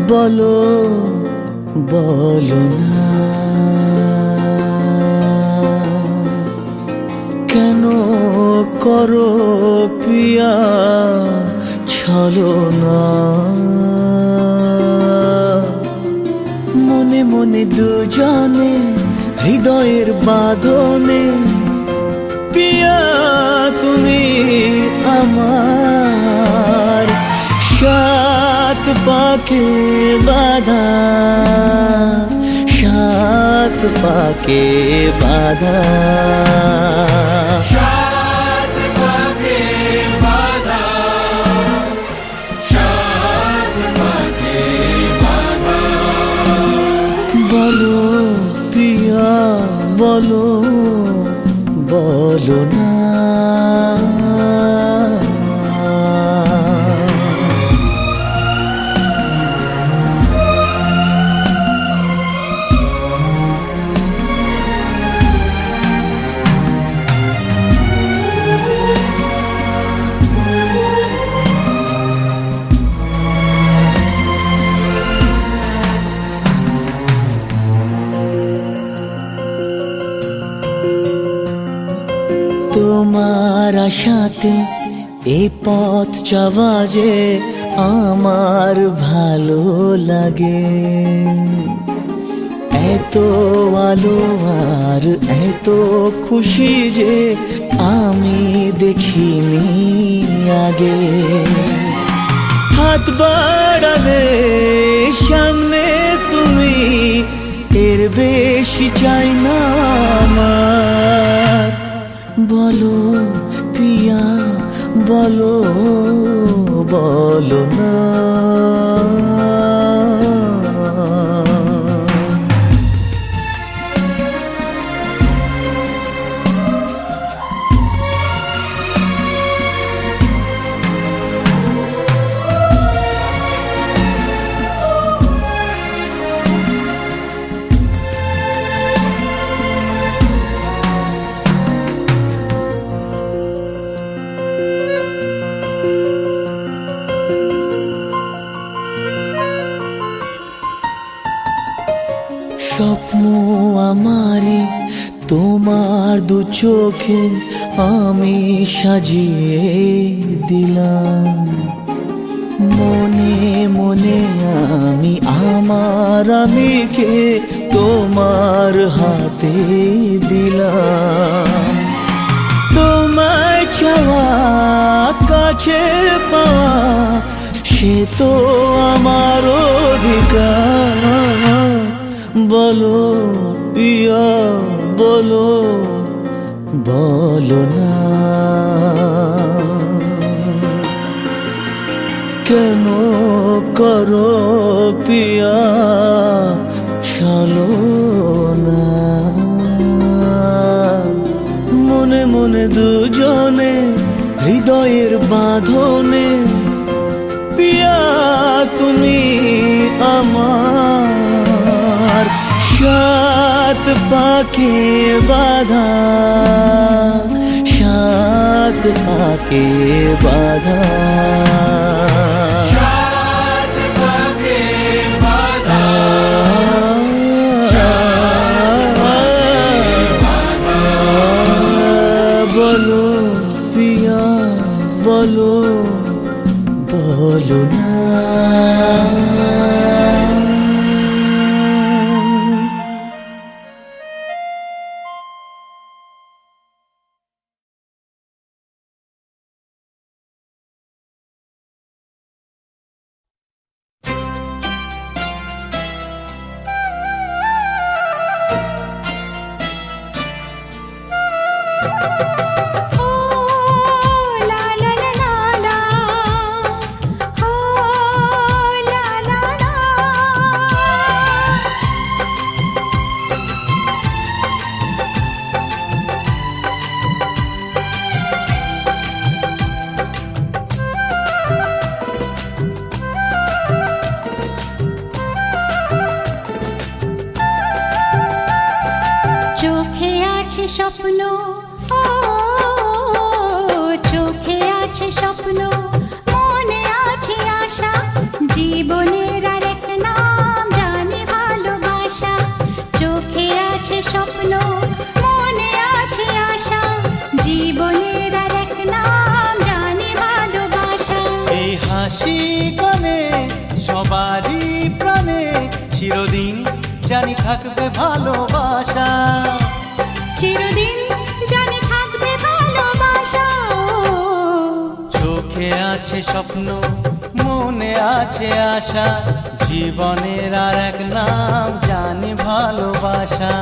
বলো বলো না কেন করো পিয়া ছলনা মনে মনে দুজনে হৃদয়ের বাঁধনে পিয়া তুমি আমার সাত পাকে বাঁধা সাত পাকে বাঁধা সাত পাকে বাঁধা সাত পাকে বাঁধা বলো পিয়া বলো বলো না তোমার আশাতে এই পথ চাওয়া যে আমার ভালো লাগে এত আলো আর এত খুশি যে আমি দেখিনি আগে হাত বাড়ালে সামনে তুমি এর বেশি চাই না আমার বলো পিয়া বলো বলো না স্বপ্ন আমারে তোমার দু চোখে আমি সাজিয়ে দিলাম মনে মনে আমি আমার আমিকে তোমার হাতে দিলাম তোমায় চাওয়া কাছে পাওয়া সে তো আমার অধিকার বলো পিয়া বলো বলো না কেন করো পিয়া ছলনা মনে মনে দুজনে হৃদয়ের বাঁধনে পিয়া তুমি আমার সাত পাকে বাঁধা সাত পাকে বাঁধা সাত পাকে বাঁধা বলো পিয়া বলো বলো না স্বপ্ন ও চোখে আছে স্বপ্ন মনে আছে আশা জীবনের আর এক আছে স্বপ্ন, মনে আছে আশা, জীবনের আর এক নাম জানি ভালোবাসা। এই হাসি গানে সবারই প্রাণে চিরদিন জানি থাকবে ভালোবাসা, চিরদিন জানি থাকবে ভালোবাসা। চোখে আছে স্বপ্ন, মনে আছে আশা, জীবনের আর এক নাম জানি ভালোবাসা।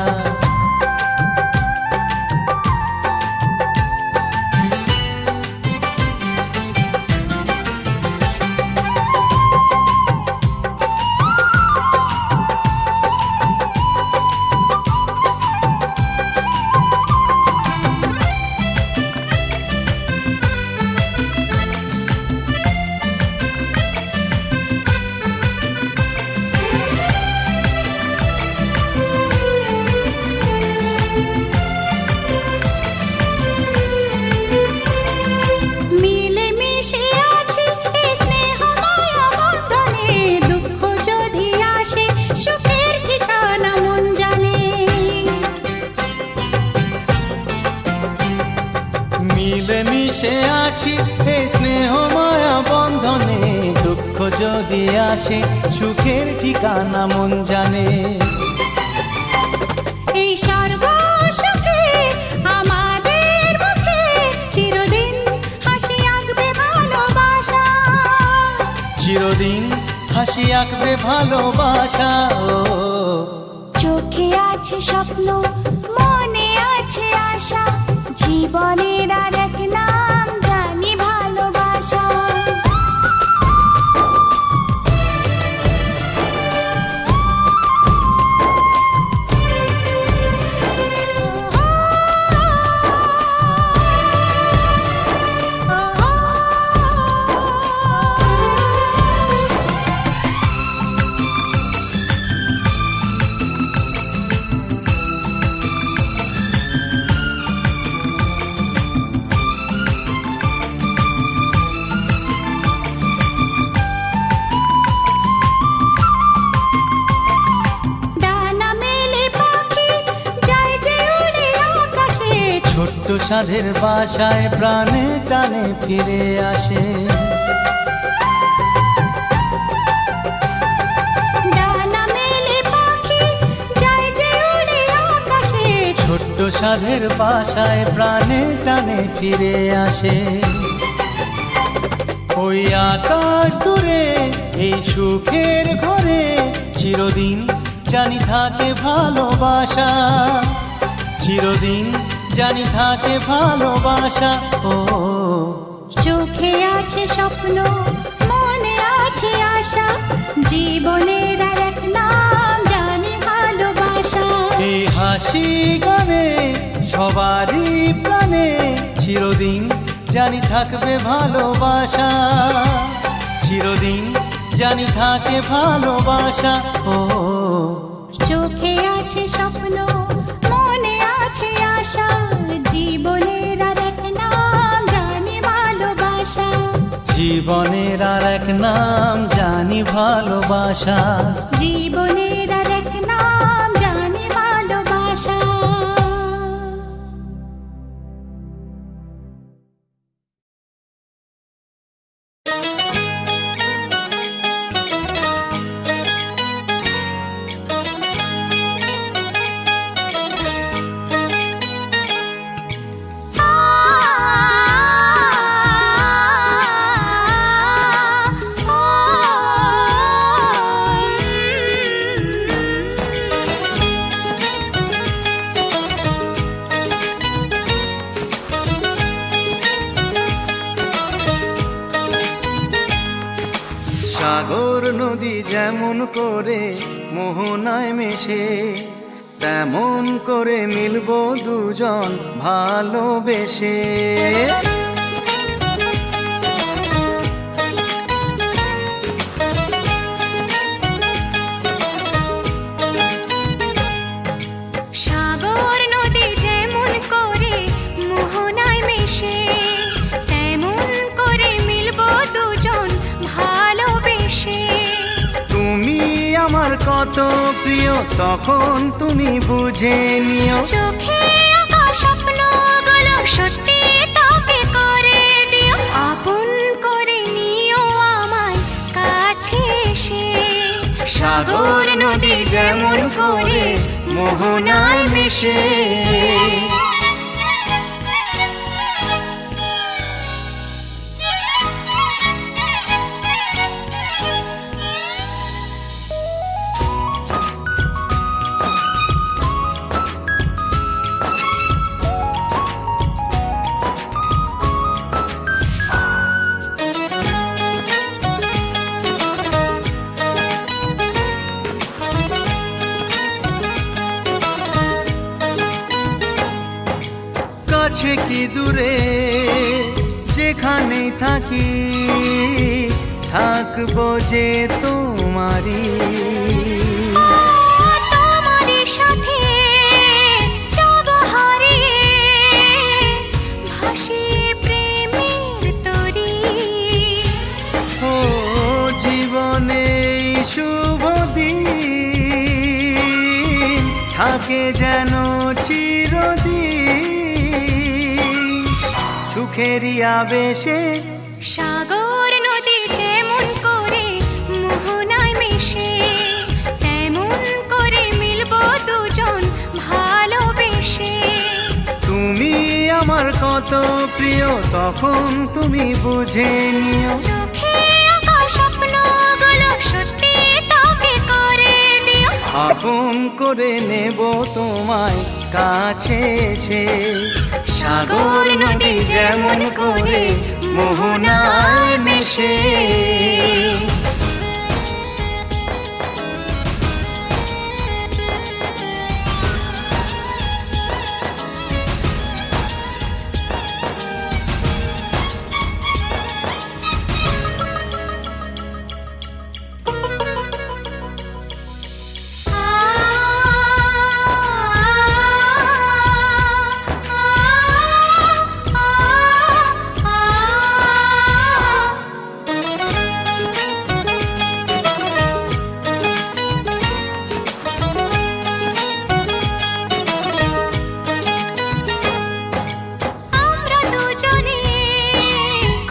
মিলেমিশে আছি এই স্নেহ মায়া বন্ধনে, দুঃখ যদি আসে সুখের ঠিকানা মন জানে। এই স্বর্গ সুখে আমাদের মুখে চিরদিন হাসি আঁকবে ভালোবাসা, চিরদিন হাসি আঁকবে ভালোবাসা। চোখে আছে স্বপ্ন, মনে আছে আশা, জীবনের আর এক নাম জানি ভালোবাসা। ছোট্ট সাধের বাসায় প্রাণে টানে ফিরে আসে, ডানা মেলে পাখি যায় যে উড়ে আকাশে। ছোট্ট সাধের বাসায় প্রাণে টানে ফিরে আসে। ওই আকাশ দূরে এই সুখের ঘরে চিরদিন জানি থাকে ভালোবাসা, চিরদিন জানি থাকে ভালোবাসা। ও চোখে আছে স্বপ্ন, মনে আছে আশা, জীবনের আর এক নাম জানি ভালোবাসা। এই হাসি গানে সবারই প্রাণে চিরদিন জানি থাকবে ভালোবাসা, চিরদিন জানি থাকে ভালোবাসা। ও চোখে আছে স্বপ্ন, মনে আছে আশা, জীবনের আর এক নাম জানি ভালোবাসা, জীবনের আর এক নাম জানি ভালোবাসা, জীবনের আর এক নাম জানি ভালোবাসা। সাগর নদী যেমন করে মোহনায় মেশে, তেমন করে মিলবো দুজন ভালোবেসে। সাগর নদী যেমন করে মোহনায় মেশে, তেমন করে মিলবো দুজন ভালোবেসে। তুমি আমার কত প্রিয় তখন তুমি বুঝে নিও। চোখে আঁকা স্বপ্নগুলো সত্যি তবে করে দিও, আপন করে নিও আমায় কাছে এসে। সাগর নদী যেমন করে মোহনায় মিশে। কাছে কি দূরে যেখানেই থাকি, থাকবো যে তোমারই। তোমারই সাথে যাব হারিয়ে, ভাসিয়ে প্রেমের তরী। ও জীবনে এই শুভ দিন থাকে যেন চিরদিন, সুখেরই আবেশে। সাগর নদী যেমন করে মোহনায় মিশে, তেমন করে মিলবো দুজন ভালোবেসে। তুমি আমার কত প্রিয় তখন তুমি বুঝে নিও। চোখে আঁকা স্বপ্নগুলো সত্যি তবে করে দিও, আপন করে নেব তোমায় কাছে এসে। সাগর নদী যেমন করে মোহনায় মিশে। আমরা দুজনে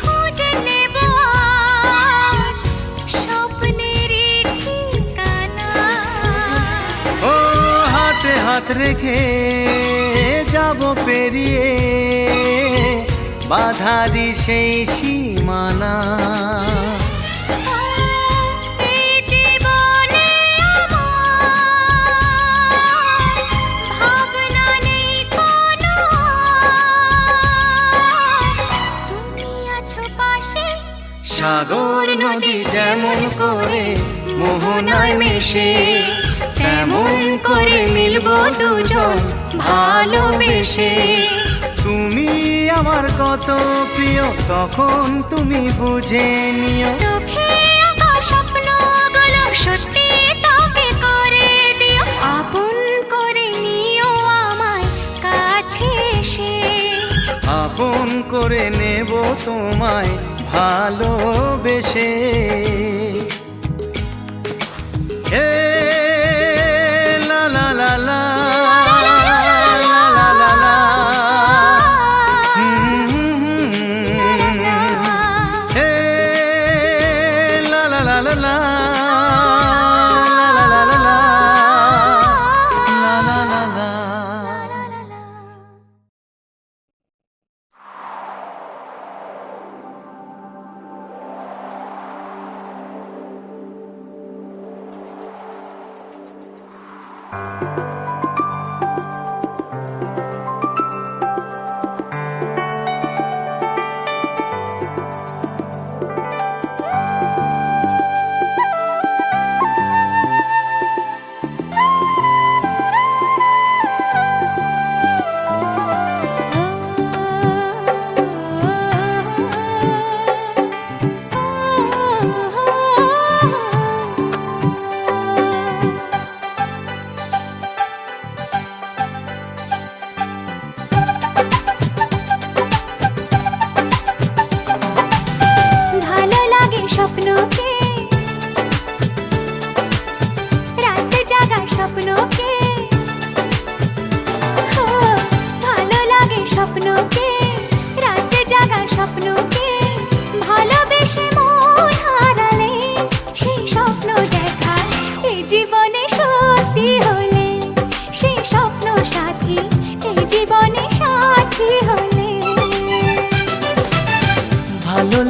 খুঁজে নেব আজ স্বপ্নেরই ঠিকানা। ও হাতে হাত রেখে যাব পেরিয়ে বাধারি সেই সীমানা। এই জীবনে আমার ভাবনা নেই কোনো, তুমি আছো পাশে। সাগর নদী যেমন করে মোহনায় মিশে, তেমন করে মিলবো দুজন ভালোবেসে। তুমি আমার কত প্রিয় তখন তুমি বুঝে নিও। চোখে আঁকা স্বপ্নগুলো সত্যি তবে করে দিও, আপন করে নিও আমায় কাছে এসে। আপন করে নেব তোমায় ভালোবেসে। হে লা লা লা লা লা লা লা লা। হে লা লা লা লা লা লা লা লা লা লা লা লা।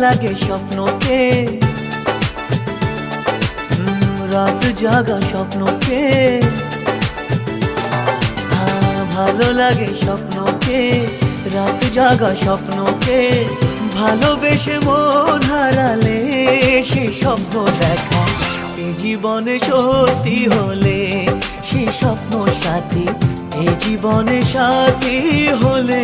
লাগে স্বপ্নকে, রাত জাগা স্বপ্নকে, ভালো লাগে স্বপ্নকে, রাত জাগা স্বপ্নকে, ভালোবেসে মন হারালে সে স্বপ্ন দেখা এ জীবনে সত্যি হলে, সে স্বপ্ন সাথী এ জীবনে সাথী হলে।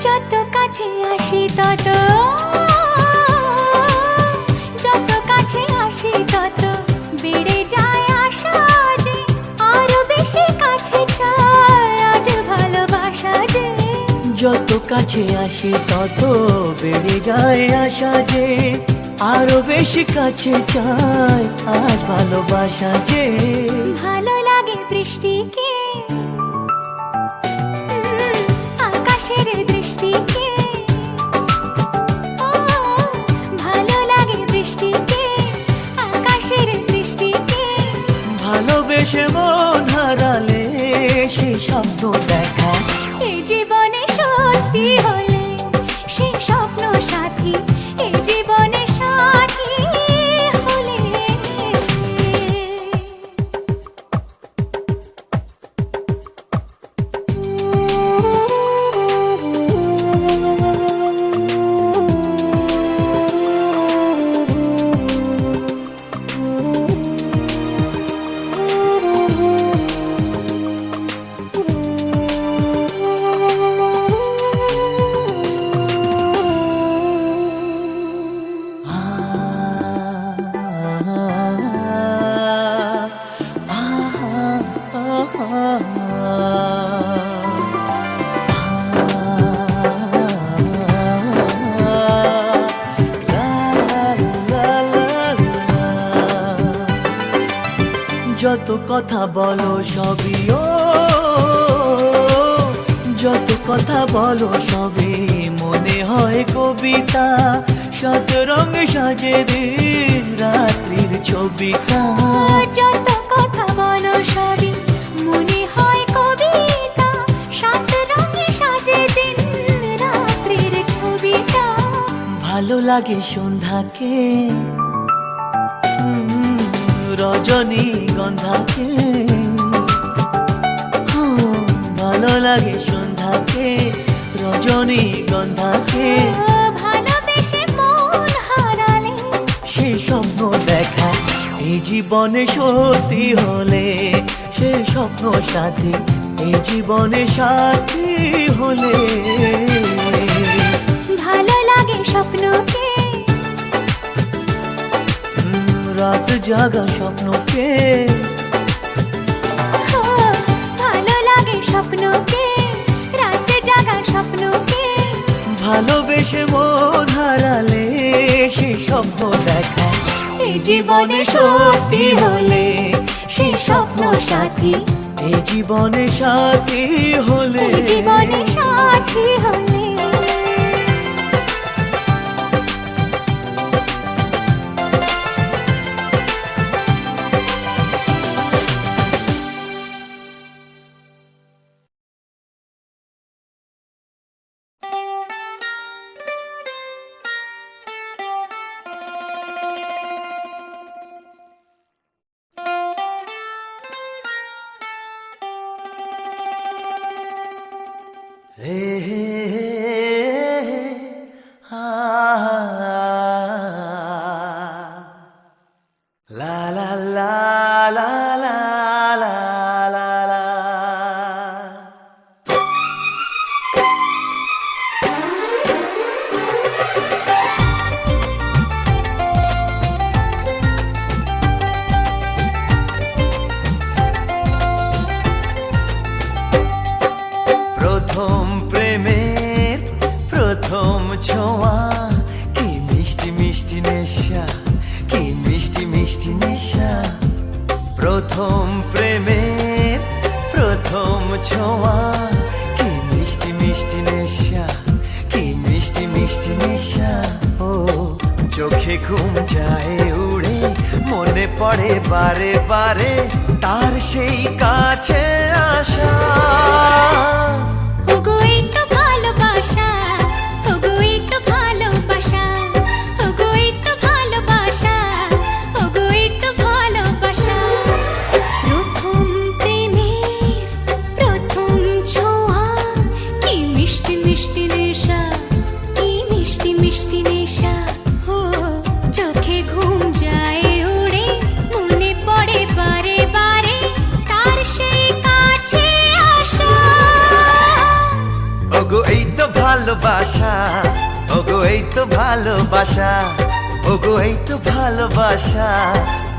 যত কাছে আসি তত, যত কাছে আসি তত বেড়ে যায় আশা যে আরো বেশি কাছে চাই আজ ভালোবাসা যে। যত কাছে আসি তত বেড়ে যায় আশা যে আরো বেশি কাছে চাই আজ ভালোবাসা যে। ভালো লাগে বৃষ্টিকে, আকাশের দৃষ্টিকে, ও ভালো লাগে বৃষ্টিকে, আকাশের দৃষ্টিকে, ভালোবেসে মন হারালে সে স্বপ্ন দেখা এই জীবনে সত্যি হলে সে স্বপ্ন সাথী এই জীবনে সাথী হলে। যত কথা বলো সবই ও, যত কথা বলো সবই মনে হয় কবিতা, শত রঙে সাজে দিন রাত্রির ছবিটা। যত কথা বলো সবই মনে হয় কবিতা, সাত রঙে সাজে দিন রাত্রির ছবিটা। ভালো লাগে সন্ধ্যাকে, রজনী গন্ধাকে, ভালো লাগে সন্ধ্যাকে, রজনী গন্ধাকে, ভালোবেসে মন হারালে সে স্বপ্ন দেখা এই জীবনে সত্যি হলে, সে স্বপ্ন সাথী এই জীবনে সাথী হলে। ভালো লাগে স্বপ্নকে, রাত জাগা স্বপ্নকে, ও ভালো লাগে স্বপ্নকে, রাত জাগা স্বপ্নকে, ভালোবেসে মন হারালে সে স্বপ্ন দেখা এই জীবনে সত্যি হলে, সে স্বপ্ন সাথী এই জীবনে সাথী হলে। এই জীবনে সাথী হলে। চোখে ঘুম যায় উড়ে, মনে পড়ে বারে বারে তার সেই কাছে আসা। ওগো এই তো ভালোবাসা, ওগো এই তো ভালোবাসা, ওগো এই তো ভালোবাসা, ওগো এই তো ভালোবাসা। প্রথম প্রেমের প্রথম ছোঁয়া, কি মিষ্টি মিষ্টি নেশা, কি মিষ্টি মিষ্টি নেশা। ও চোখে ঘুম যায় উড়ে, মনে পড়ে বারে বারে তার সেই কাছে আসা। ওগো এই তো ভালোবাসা, ওগো এই তো ভালোবাসা, ওগো এই তো ভালোবাসা,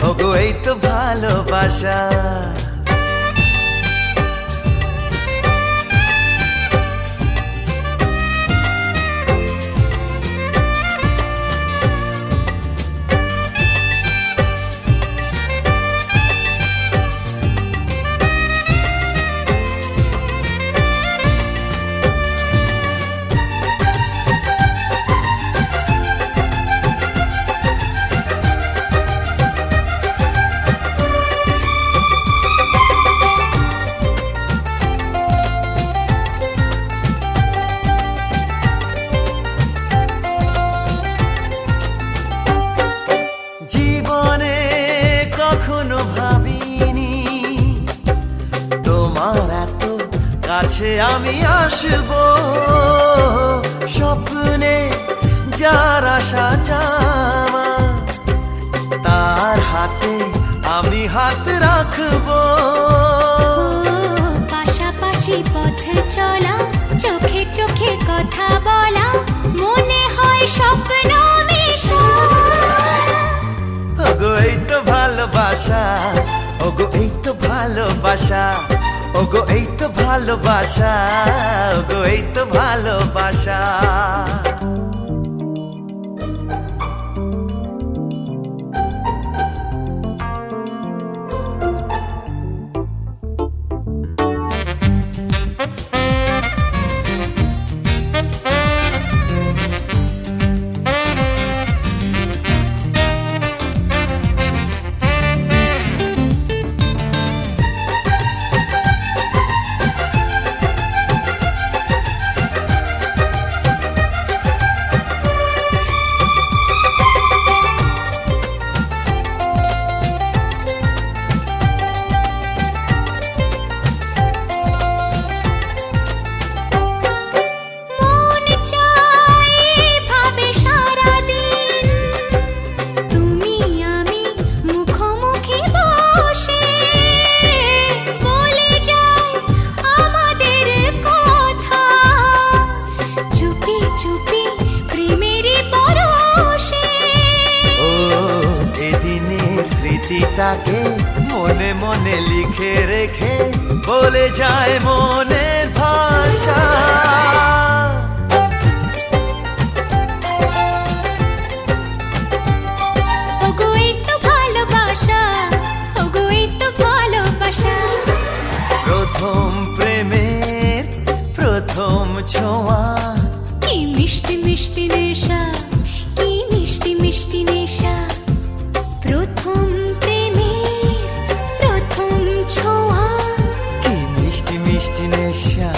ওগো এই তো ভালোবাসা। জীবনে কখনো ভাবিনি তোমার এত কাছে আমি আসবো। স্বপ্নে যার আশা জামা, তার হাতে আমি হাত রাখবো। পাশাপাশি পথ চলা, চোখে চোখে কথা বলা, মনে হয় স্বপ্ন মেশা। ওগো এই তো ভালোবাসা, ওগো এই তো ভালোবাসা, ওগো এই তো ভালোবাসা, ওগো এই তো ভালোবাসা। মন চায় ভাবে সারাদিন, তুমি আমি মুখোমুখি বসে, বলে যায় আমাদের কথা, চুপি চুপি প্রেমেরই পরশে। ও এদিনের স্মৃতিটাকে মনে মনে লিখে রেখে বলে যায় মনের ভাষা। ওগো এই তো ভালোবাসা, ওগো এই তো ভালোবাসা। প্রথম প্রেমের প্রথম ছোঁয়া, কি মিষ্টি মিষ্টি নেশা, কি মিষ্টি মিষ্টি নেশা। প্রথম প্রেমের প্রথম ছোঁয়া, কি মিষ্টি মিষ্টি নেশা,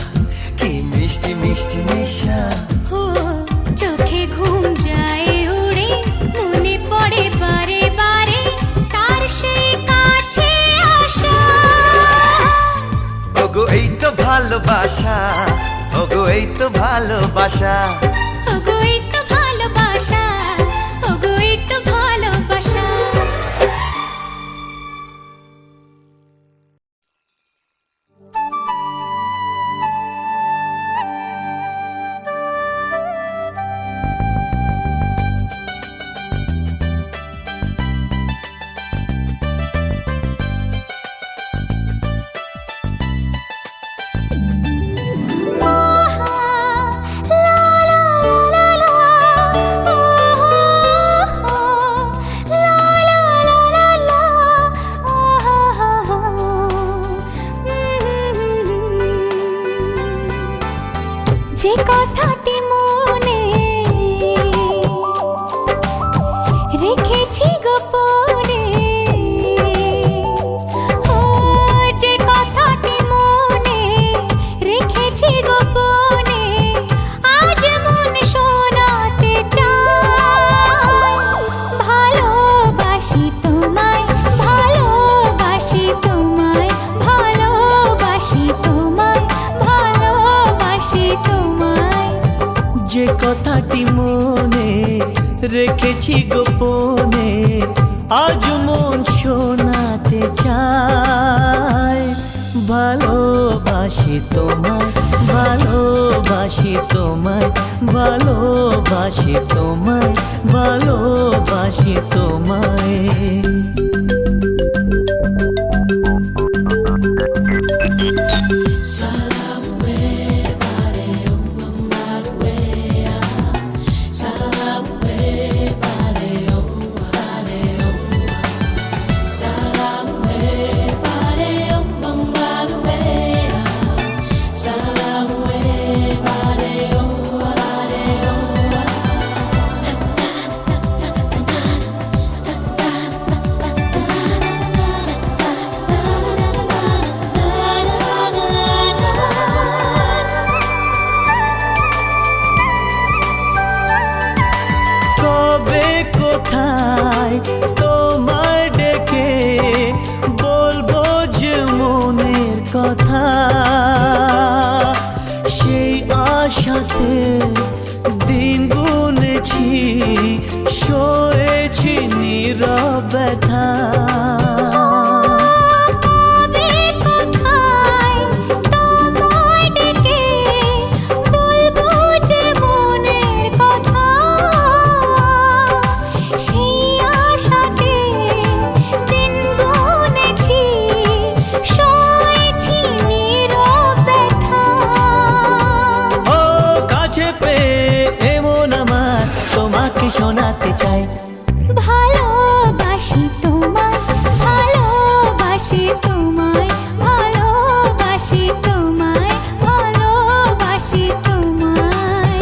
কি মিষ্টি মিষ্টি নেশা। ও চোখে ঘুম যায় উড়ে, মনে পড়ে বারে বারে তার সেই কাছে আসা। ওগো এই তো ভালোবাসা, ওগো এই তো ভালোবাসা, ওগো এই তো ভালোবাসা, ওগো এই তো ভালোবাসা। লা লা গোপনে, ও যে কথাটি মনে রেখেছি গোপনে, আজ মন শোনাতে চায়। ভালোবাসি তোমায়, ভালোবাসি তোমায়, ভালোবাসি তোমায়, ভালোবাসি তোমায়। যে কথাটি মনে রেখেছি গোপনে, আজ মন শোনাতে চায়। ভালোবাসি তোমায়, ভালোবাসি তোমায়, ভালোবাসি তোমায়, ভালোবাসি তোমায়। কবে কোথায় তোমায় ডেকে বলবো যে মনের কথা, সেই আশাতে দিন গুনেছি, সয়েছি নীরব ব্যথা। কবে কোথায় তোমায় ডেকে বলবো যে মনের কথা, সেই আশাতে দিন গুনেছি, সয়েছি নীরব ব্যথা। ও কাছে পেয়ে এমন আমার তোমাকে শোনাতে চাই। ভালোবাসি তোমায়, ভালোবাসি তোমায়, ভালোবাসি তোমায়, ভালোবাসি তোমায়।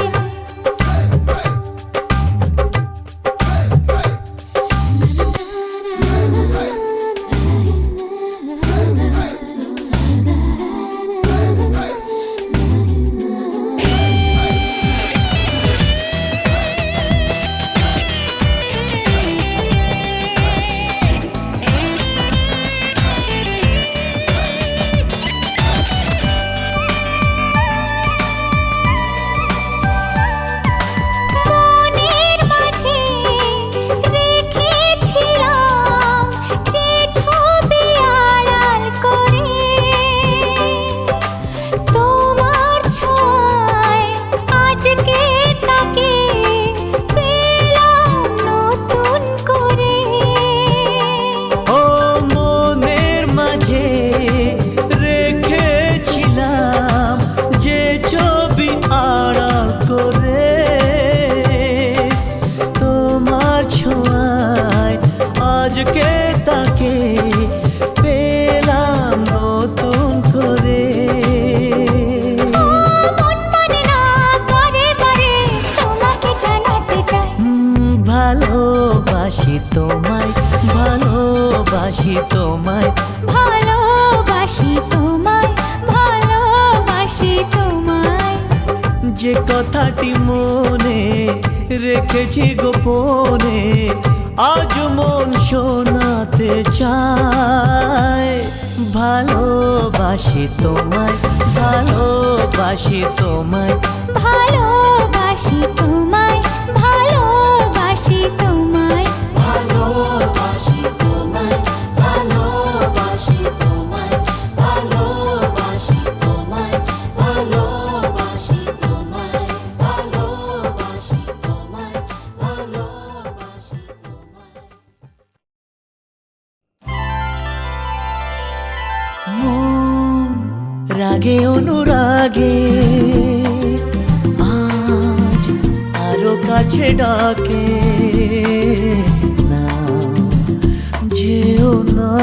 মনের মাঝে রেখেছিলাম যে ছবি আড়াল করে, তোমার ছোঁয়ায় আজকে তাকে পেলাম নতুন করে। ও মনের মাঝে রেখেছিলাম যে ছবি আড়াল করে, তোমার ছোঁয়ায় আজকে তাকে পেলাম নতুন করে। মন মানে না করে করে তোমাকে জানাতে চাই। ভালোবাসি তোমায়, ভালোবাসি তোমায়, ভালোবাসি তোমায়, ভালোবাসি তোমায়। যে কথাটি মনে রেখেছি গোপনে, আজ মন শোনাতে চায়। ভালোবাসি তোমায়, ভালোবাসি তোমায়, ভালোবাসি তোমায়, ভালোবাসি তোমায়, ভালোবাসি তোমায়, ভালোবাসি তোমায়, ভালোবাসি তোমায়, ভালোবাসি তোমায়, ভালোবাসি তোমায়, ভালোবাসি তোমায়। মন রাগে অনুরাগে আজ আরো কাছে ডাকে, না যেও না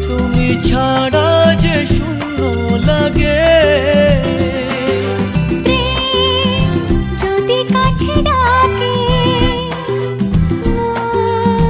তুমি ছাড়া যে শূন্য লাগে। প্রেম যদি কাছে ডাকে, মন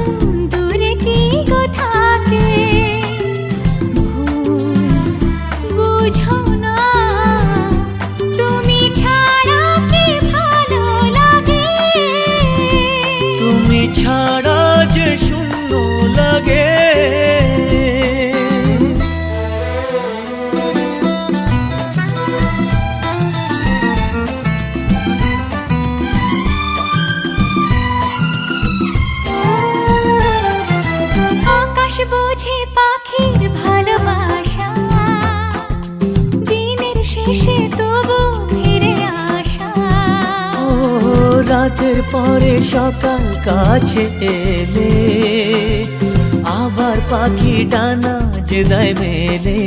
বোঝে পাখির ভালোবাসা, দিনের শেষে তবু ফিরে আসা। ও রাতের পরে সকাল কাছে এলে, আবার পাখি ডানা যে দেয় মেলে।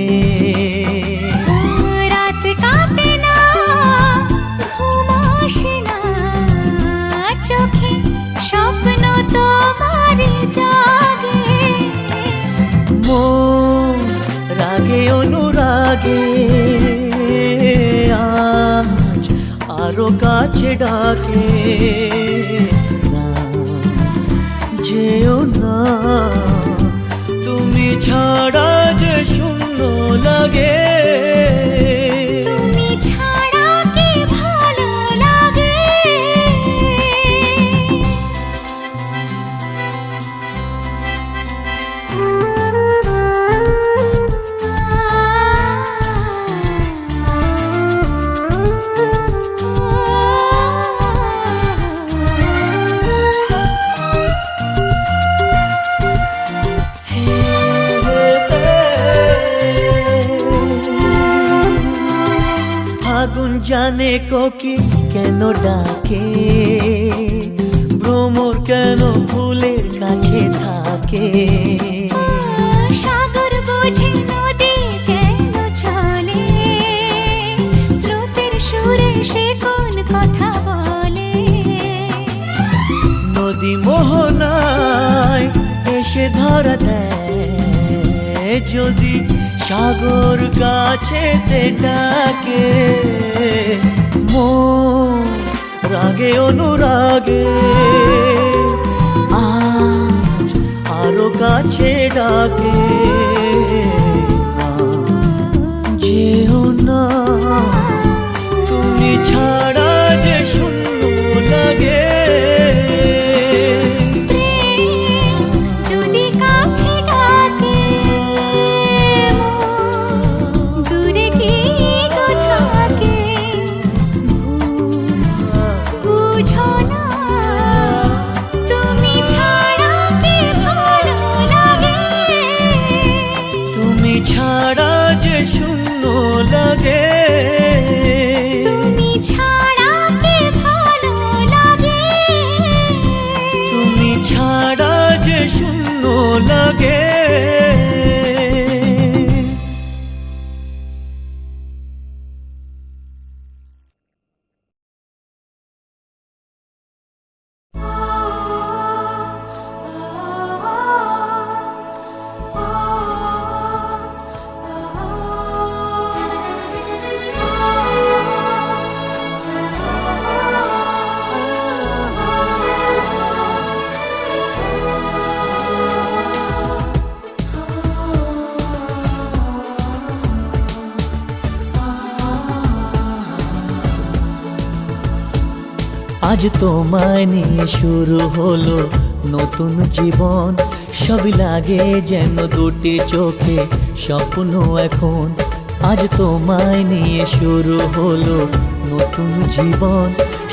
রাত কাটে না, ঘুম আসে না, চোখে স্বপ্ন তোমারই জাগে। মন রাগে অনুরাগে আজ আরো কাছে ডাকে। না যেও না, তুমি ছাড়া যে শূন্য লাগে। তুমি ছাড়া কি ভালো লাগে। ফাগুন জানে কোকিল কেন ডাকে, ভ্রমর কেন ফুলের কাছে থাকে। সাগর বোঝে নদী কেন চলে, স্রোতের সুরে সে কোন কথা বলে। নদী মোহনায় এসে ধরা দেয়, যদি সাগর কাছেতে ডাকে। মন রাগে অনুরাগে আজ আরো কাছে ডাকে। না যেও না, তুমি ছাড়া যে শূন্য লাগে। প্রেম যদি কাছে ডাকে, মন দূরে কি গো থাকে। বুঝো না, তুমি ছাড়া কি ভালো লাগে। তুমি ছাড়া যে শূন্য লাগে। তুমি ছাড়া কি ভালো লাগে। তুমি ছাড়া যে শূন্য লাগে। আজ তোমায় নিয়ে শুরু হলো নতুন জীবন, সবই লাগে যেন দুটি চোখে স্বপ্ন এখন। আজ তোমায় নিয়ে শুরু হলো নতুন জীবন,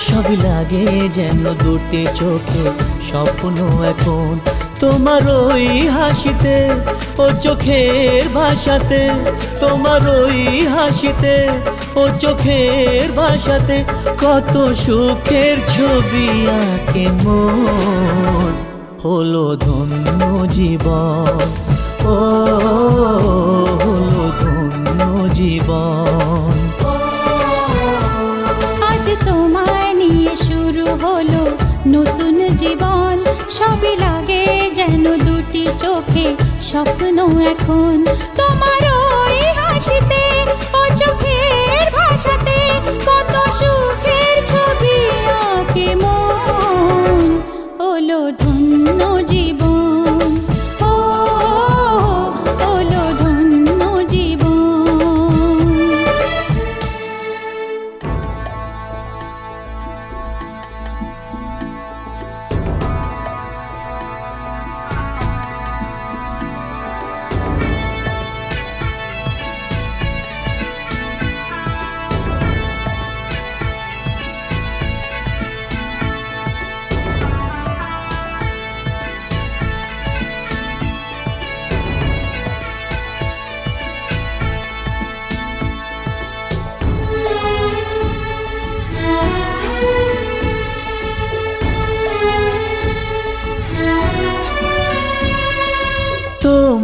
সবই লাগে যেন দুটি চোখে স্বপ্ন এখন। তোমার ওই হাসিতে ও চোখের ভাষাতে, তোমার ওই হাসিতে ও চোখের ভাষাতে কত সুখের ছবি আঁকে মন। হলো ধন্য জীবন, ও হলো ধন্য জীবন। আজ তোমায় নিয়ে শুরু হলো নতুন জীবন, সবই লাগে যেন দুটি চোখে স্বপ্ন এখন। তোমার ওই হাসিতে ও চোখের ভাষাতে কত সুখের ছবি আঁকে মন। হলো ধন্য জীবন, ও হলো ধন্য জীবন।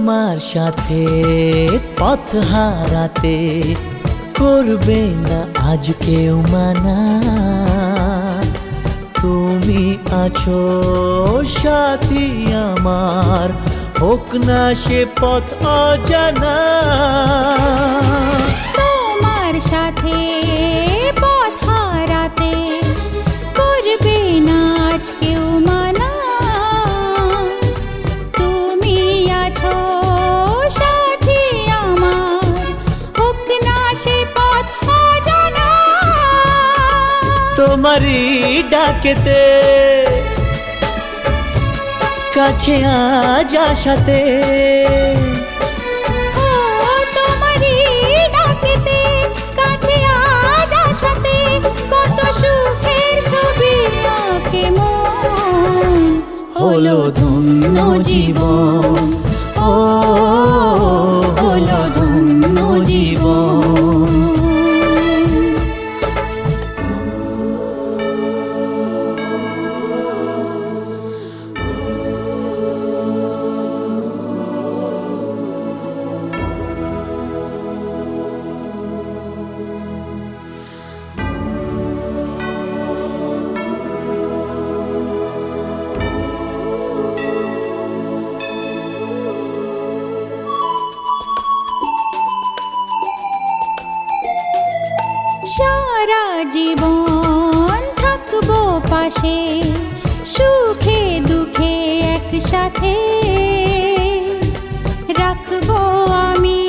তোমার সাথে পথ হারাতে করবে না আজ কেউ মানা। তুমি আছো সাথী আমার, হোক না সে পথ অজানা। তোমার সাথে পথ হারাতে করবে না আজ কেউ মানা। তুমি আছো সাথী আমার, হোক না সে পথ অজানা। তোমারই ডাকেতে কাছে আজ আসাতে, ও তোমারই ডাকেতে কাছে আজ আসাতে, কত সুখের ছবি আঁকে মন। হলো ধন্য জীবন, ও হলো ধন্য জীবন। সারা জীবন থাকবো পাশে, সুখে দুঃখে একসাথে রাখবো আমি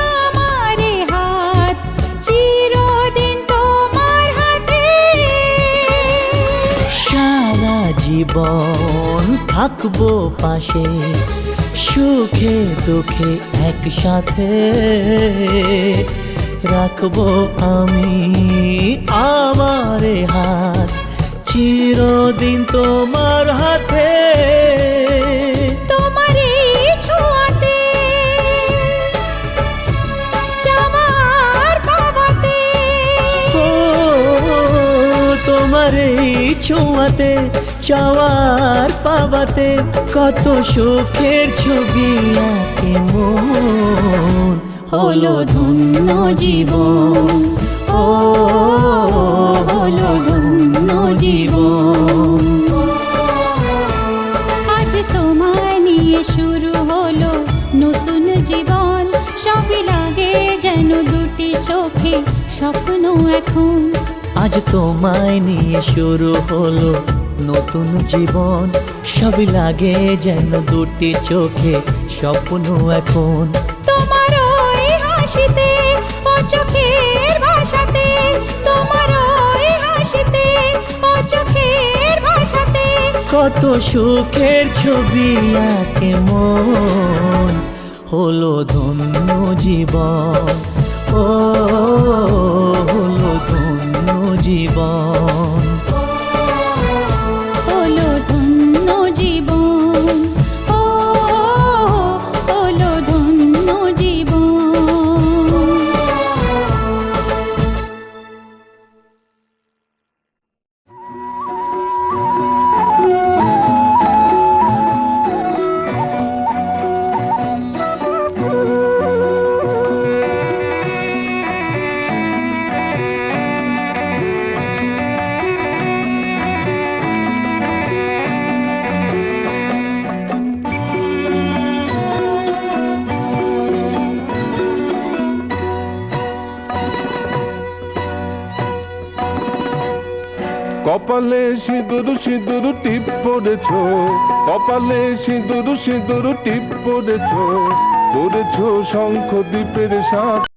আমার হাত, চিরদিন তোমার হাতে। সারা জীবন থাকবো পাশে, সুখে দুঃখে একসাথে রাখবো আমি আমার হাত, চিরদিন তোমার হাতে। তোমার এই ছোঁয়াতে চাওয়ার পাওয়াতে, ও তোমার এই ছোঁয়াতে চাওয়ার পাওয়াতে, কত সুখের ছবি আঁকে মন। হলো ধন্য জীবন, ও হলো ধন্য জীবন। আজ তোমায় নিয়ে শুরু হলো নতুন জীবন। সবই লাগে যেন দুটি চোখে স্বপ্ন এখন। আজ তোমায় নিয়ে শুরু হলো নতুন জীবন, সবই লাগে যেন দুটি চোখে স্বপ্ন এখন। তোমার ওই হাসিতে ও চোখের ভাষাতে, তোমার ওই হাসিতে ও চোখের ভাষাতে, কত সুখের ছবি আঁকে মন। হলো ধন্য জীবন, ও হলো ধন্য জীবন। হলো ধন্য জীবন, ও হলো ধন্য জীবন। কপালে সিঁদুর সিঁদুর টিপ পড়েছ, কপালে সিঁদুর সিঁদুর টিপ পড়েছ, পড়েছ শঙ্খ দ্বীপের সাথে।